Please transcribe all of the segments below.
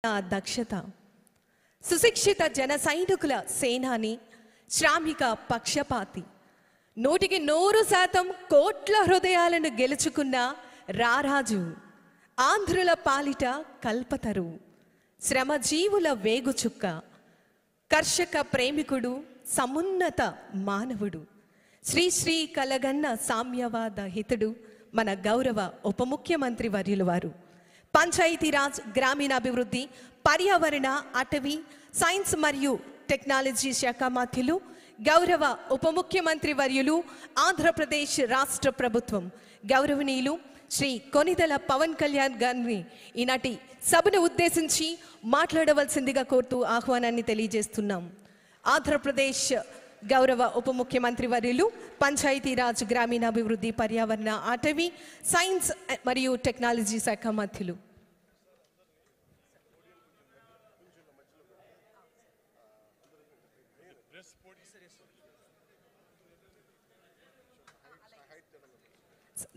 దక్షత, సుశిక్షిత జన సైనికుల సేనాని, శ్రామిక పక్షపాతి, 100% కోట్ల హృదయాలను గెలుచుకున్న రారాజు, ఆంధ్రుల పాలిట కల్పతరు, శ్రమజీవుల వేగుచుక్క, కర్షక ప్రేమికుడు, సమున్నత మానవుడు, శ్రీ కలగన్న సామ్యవాద హితుడు, మన గౌరవ ఉప ముఖ్యమంత్రి వర్యులు వారు, పంచాయతీరాజ్, గ్రామీణాభివృద్ధి, పర్యావరణ, అటవీ, సైన్స్ మరియు టెక్నాలజీ శాఖ మంత్రులు, గౌరవ ఉప ముఖ్యమంత్రి వర్యులు, ఆంధ్రప్రదేశ్ రాష్ట్ర ప్రభుత్వం గౌరవనీయులు శ్రీ కొనిదెల పవన్ కళ్యాణ్ గారిని ఈనాటి సభను ఉద్దేశించి మాట్లాడవలసిందిగా కోరుతూ ఆహ్వానాన్ని తెలియజేస్తున్నాం. ఆంధ్రప్రదేశ్ గౌరవ ఉప ముఖ్యమంత్రి వర్యులు, పంచాయతీరాజ్, గ్రామీణాభివృద్ధి, పర్యావరణ, అటవీ, సైన్స్ మరియు టెక్నాలజీ శాఖ మంత్రులు.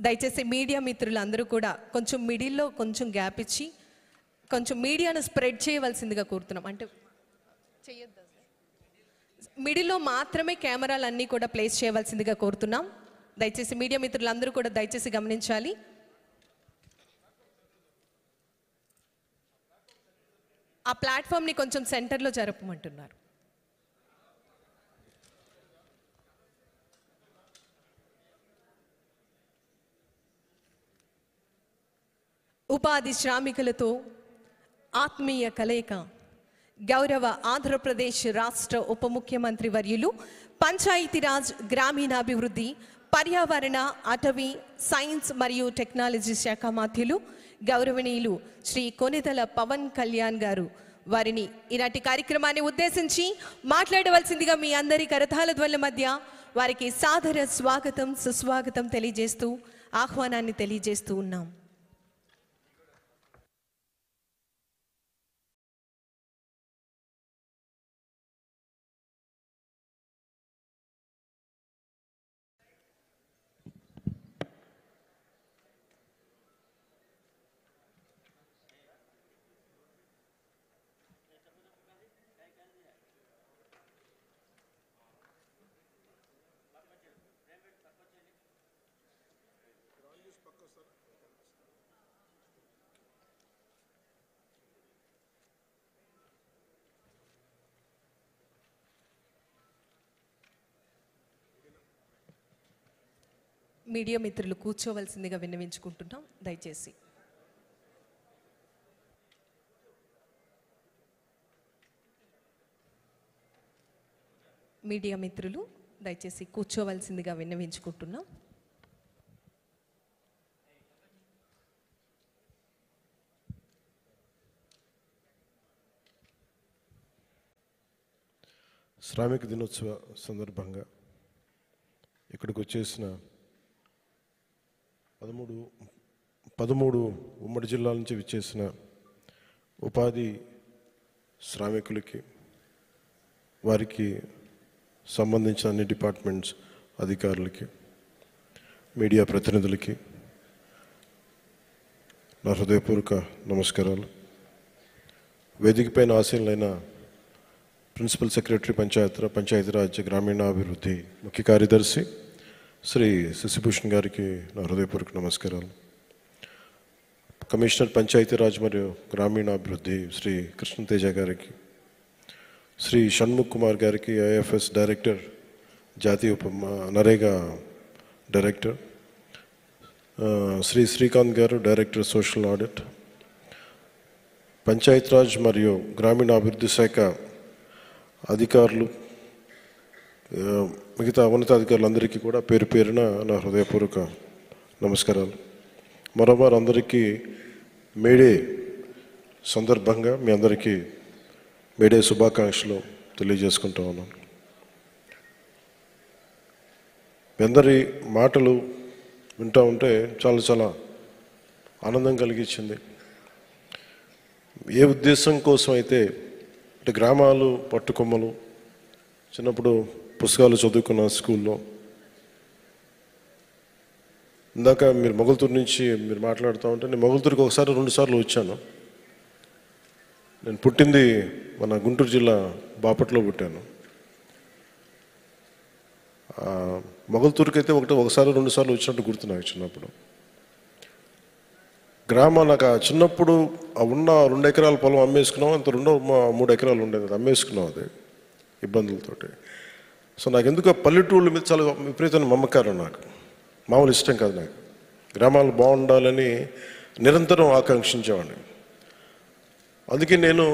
దయచేసి మీడియా మిత్రులందరూ కూడా కొంచెం మిడిల్లో కొంచెం గ్యాప్ ఇచ్చి కొంచెం మీడియాను స్ప్రెడ్ చేయవలసిందిగా కోరుతున్నాం. అంటే చేయొద్దు, మిడిల్లో మాత్రమే కెమెరాలన్నీ కూడా ప్లేస్ చేయవలసిందిగా కోరుతున్నాం. దయచేసి మీడియా మిత్రులందరూ కూడా దయచేసి గమనించాలి. ఆ ప్లాట్ఫామ్ని కొంచెం సెంటర్లో జరపమంటున్నారు. ఉపాధి శ్రామికులతో ఆత్మీయ కలయిక, గౌరవ ఆంధ్రప్రదేశ్ రాష్ట్ర ఉప ముఖ్యమంత్రి వర్యులు, పంచాయతీరాజ్, గ్రామీణాభివృద్ధి, పర్యావరణ, అటవీ, సైన్స్ మరియు టెక్నాలజీ శాఖ మంత్రులు గౌరవనీయులు శ్రీ కొనిదెల పవన్ కళ్యాణ్ గారు వారిని ఈనాటి కార్యక్రమాన్ని ఉద్దేశించి మాట్లాడవలసిందిగా మీ అందరి కరతాళ ధ్వనుల మధ్య వారికి సాదర స్వాగతం, సుస్వాగతం తెలియజేస్తూ ఆహ్వానాన్ని తెలియజేస్తూ ఉన్నాం. మీడియా మిత్రులు కూర్చోవలసిందిగా విన్నవించుకుంటున్నాం. దయచేసి మీడియా మిత్రులు దయచేసి కూర్చోవలసిందిగా విన్నవించుకుంటున్నాం. శ్రామిక దినోత్సవ సందర్భంగా ఇక్కడికి వచ్చేసిన 13 ఉమ్మడి జిల్లాల నుంచి విచ్చేసిన ఉపాధి శ్రామికులకి, వారికి సంబంధించిన అన్ని డిపార్ట్మెంట్స్ అధికారులకి, మీడియా ప్రతినిధులకి నా హృదయపూర్వక నమస్కారాలు. వేదికపైన ఆశీనులైన ప్రిన్సిపల్ సెక్రటరీ పంచాయతీరాజ్, గ్రామీణాభివృద్ధి ముఖ్య కార్యదర్శి శ్రీ శశిభూషణ్ గారికి నా హృదయపూర్వక నమస్కారాలు. కమిషనర్ పంచాయతీరాజ్ మరియు గ్రామీణాభివృద్ధి శ్రీ కృష్ణతేజ గారికి, శ్రీ షణ్ముఖ్ కుమార్ గారికి, ఐఎఫ్ఎస్ డైరెక్టర్, జాతీయ నరేగా డైరెక్టర్, శ్రీ శ్రీకాంత్ గారు డైరెక్టర్ సోషల్ ఆడిట్, పంచాయతీరాజ్ మరియు గ్రామీణాభివృద్ధి శాఖ అధికారులు, మిగతా ఉన్నతాధికారులందరికీ కూడా పేరు పేరున నా హృదయపూర్వక నమస్కారాలు. మరోమారు అందరికీ మేడే సందర్భంగా మీ అందరికీ మేడే శుభాకాంక్షలు తెలియజేసుకుంటూ ఉన్నాను. మీ అందరి మాటలు వింటూ ఉంటే చాలా ఆనందం కలిగించింది. ఏ ఉద్దేశం కోసం అయితే అంటే గ్రామాలు పట్టుకొమ్మలు, చిన్నప్పుడు పుస్తకాలు చదువుకున్న స్కూల్లో, ఇందాక మీరు మొగల్తూరు నుంచి మీరు మాట్లాడుతూ ఉంటే నేను మొగల్తూరుకి 1-2 సార్లు వచ్చాను. నేను పుట్టింది మన గుంటూరు జిల్లా బాపట్లో పుట్టాను. మొగల్తూరుకి అయితే ఒకసారి 2 సార్లు వచ్చినట్టు గుర్తు నాకు చిన్నప్పుడు. గ్రామం నాకు చిన్నప్పుడు ఉన్న 2 ఎకరాల పొలం అమ్మేసుకున్నాం, అంత 3 ఎకరాలు ఉండేది, అది అమ్మేసుకున్నాం, అది ఇబ్బందులతోటి. సో నాకు ఎందుకు పల్లెటూళ్ళ మీద చాలా విపరీతమైన మమకారం, నాకు మామూలు ఇష్టం కాదు. నాకు గ్రామాలు బాగుండాలని నిరంతరం ఆకాంక్షించేవాడిని. అందుకే నేను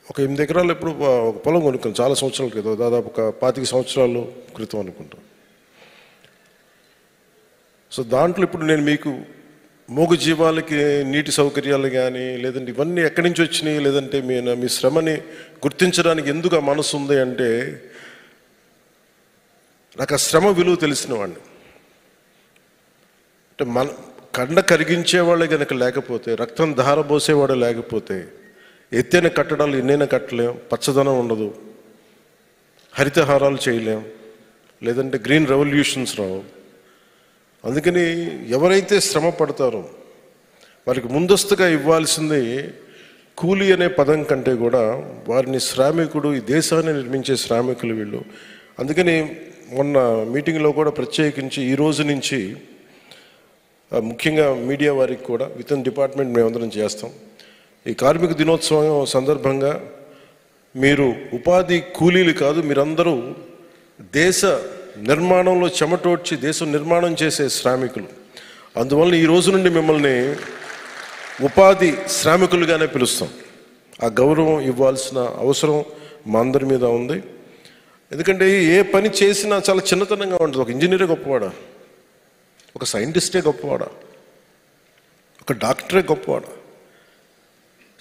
ఒక 8 ఎకరాలు ఎప్పుడు ఒక పొలం కొనుక్కాను చాలా సంవత్సరాల క్రితం, దాదాపు ఒక 25 సంవత్సరాల క్రితం అనుకుంటాను. సో దాంట్లో ఇప్పుడు నేను మీకు మూగ జీవాలకి నీటి సౌకర్యాలు కానీ, లేదంటే ఇవన్నీ ఎక్కడి నుంచి వచ్చినాయి, లేదంటే మీ శ్రమని గుర్తించడానికి ఎందుకు ఆ మనసు ఉంది అంటే, నాకు ఆ శ్రమ విలువ తెలిసిన వాడిని. అంటే కండ కరిగించేవాళ్ళే కనుక లేకపోతే, రక్తం ధారబోసేవాడు లేకపోతే, ఎత్తైన కట్టడాలు ఎన్నైనా కట్టలేం, పచ్చదనం ఉండదు, హరితహారాలు చేయలేం, లేదంటే గ్రీన్ రెవల్యూషన్స్ రావు. అందుకని ఎవరైతే శ్రమ పడతారో వారికి ముందస్తుగా ఇవ్వాల్సింది కూలి అనే పదం కంటే కూడా వారిని శ్రామికుడు, ఈ దేశాన్ని నిర్మించే శ్రామికులు వీళ్ళు. అందుకని మొన్న మీటింగ్లో కూడా ప్రత్యేకించి ఈ రోజు నుంచి ముఖ్యంగా మీడియా వారికి కూడా విత్ ఇన్ డిపార్ట్మెంట్ మేమందరం చేస్తాం. ఈ కార్మిక దినోత్సవం సందర్భంగా మీరు ఉపాధి కూలీలు కాదు, మీరందరూ దేశ నిర్మాణంలో చెమటోడ్చి దేశం నిర్మాణం చేసే శ్రామికులు. అందువల్ల ఈ రోజు నుండి మిమ్మల్ని ఉపాధి శ్రామికులుగానే పిలుస్తాం. ఆ గౌరవం ఇవ్వాల్సిన అవసరం మా అందరి మీద ఉంది. ఎందుకంటే ఏ పని చేసినా చాలా చిన్నతనంగా ఉంటుంది. ఒక ఇంజనీరే గొప్పవాడా, ఒక సైంటిస్టే గొప్పవాడా, ఒక డాక్టరే గొప్పవాడా,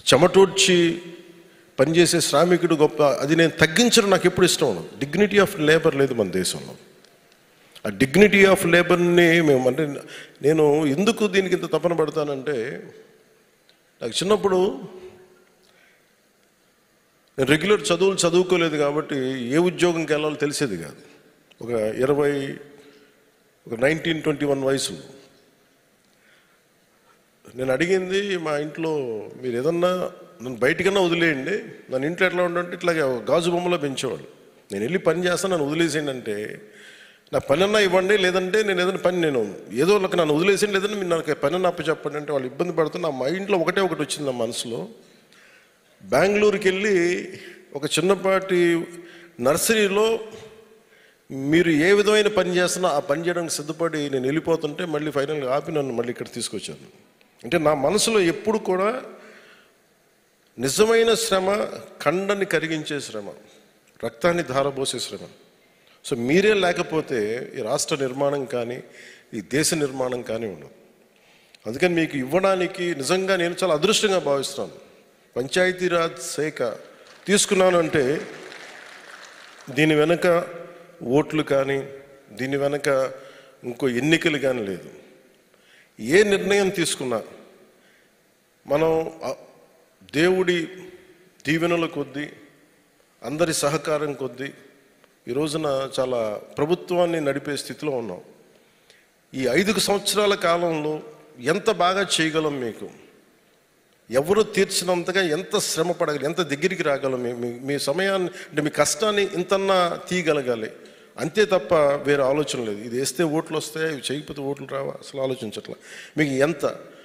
చెమటోడ్చి పనిచేసే శ్రామికుడు గొప్ప, అది నేను తగ్గించడం నాకు ఎప్పుడు ఇష్టం ఉండదు. డిగ్నిటీ ఆఫ్ లేబర్ లేదు మన దేశంలో. ఆ డిగ్నిటీ ఆఫ్ లేబర్ని మేము, అంటే నేను ఎందుకు దీనికి ఇంత తపన పడతానంటే, నాకు చిన్నప్పుడు నేను రెగ్యులర్ చదువులు చదువుకోలేదు కాబట్టి ఏ ఉద్యోగంకి వెళ్ళాలో తెలిసేది కాదు. ఒక 19-21 వయసు. నేను అడిగింది మా ఇంట్లో, మీరు ఏదన్నా నన్ను బయటికన్నా వదిలేయండి, నన్ను ఇంట్లో ఎట్లా ఉండంటే ఇట్లాగే గాజు బొమ్మలో పెంచేవాళ్ళు. నేను వెళ్ళి పని చేస్తాను, నన్ను వదిలేసేయండి అంటే, నా పని అన్నా ఇవ్వండి, లేదంటే నేను ఏదైనా పని, నేను ఏదో నన్ను వదిలేసేయండి, లేదంటే మీరు నాకు పని అన్న అప్పు చెప్పండి అంటే వాళ్ళు ఇబ్బంది పడుతున్నా. మా ఇంట్లో ఒకటి వచ్చింది నా మనసులో. బెంగళూరుకి వెళ్ళి ఒక చిన్నపాటి నర్సరీలో మీరు ఏ విధమైన పని చేస్తున్నా ఆ పని చేయడానికి సిద్ధపడి నేను వెళ్ళిపోతుంటే మళ్ళీ ఫైనల్గా ఆపి నన్ను మళ్ళీ ఇక్కడ తీసుకొచ్చాను. అంటే నా మనసులో ఎప్పుడు కూడా నిజమైన శ్రమ, కండని కరిగించే శ్రమ, రక్తాన్ని ధారబోసే శ్రమ. సో మీరే లేకపోతే ఈ రాష్ట్ర నిర్మాణం కానీ ఈ దేశ నిర్మాణం కానీ ఉండదు. అందుకని మీకు ఇవ్వడానికి నిజంగా నేను చాలా అదృష్టంగా భావిస్తున్నాను. పంచాయతీరాజ్ శాఖ తీసుకున్నాను అంటే దీని వెనక ఓట్లు కానీ, దీని వెనక ఇంకో ఎన్నికలు కానీ లేదు. ఏ నిర్ణయం తీసుకున్నా మనం దేవుడి దీవెనల కొద్దీ, అందరి సహకారం కొద్దీ ఈ రోజున చాలా ప్రభుత్వాన్ని నడిపే స్థితిలో ఉన్నాం. ఈ 5 సంవత్సరాల కాలంలో ఎంత బాగా చేయగలం, మీకు ఎవరు తీర్చినంతగా ఎంత శ్రమ పడగలి, ఎంత దగ్గరికి రాగలం, మీ సమయాన్ని, అంటే మీ కష్టాన్ని ఇంతన్నా తీయగలగాలి. అంతే తప్ప వేరే ఆలోచన లేదు. ఇది వేస్తే ఓట్లు వస్తాయి, ఇవి చేయకపోతే ఓట్లు రావా, అసలు ఆలోచించట్లా. మీకు ఎంత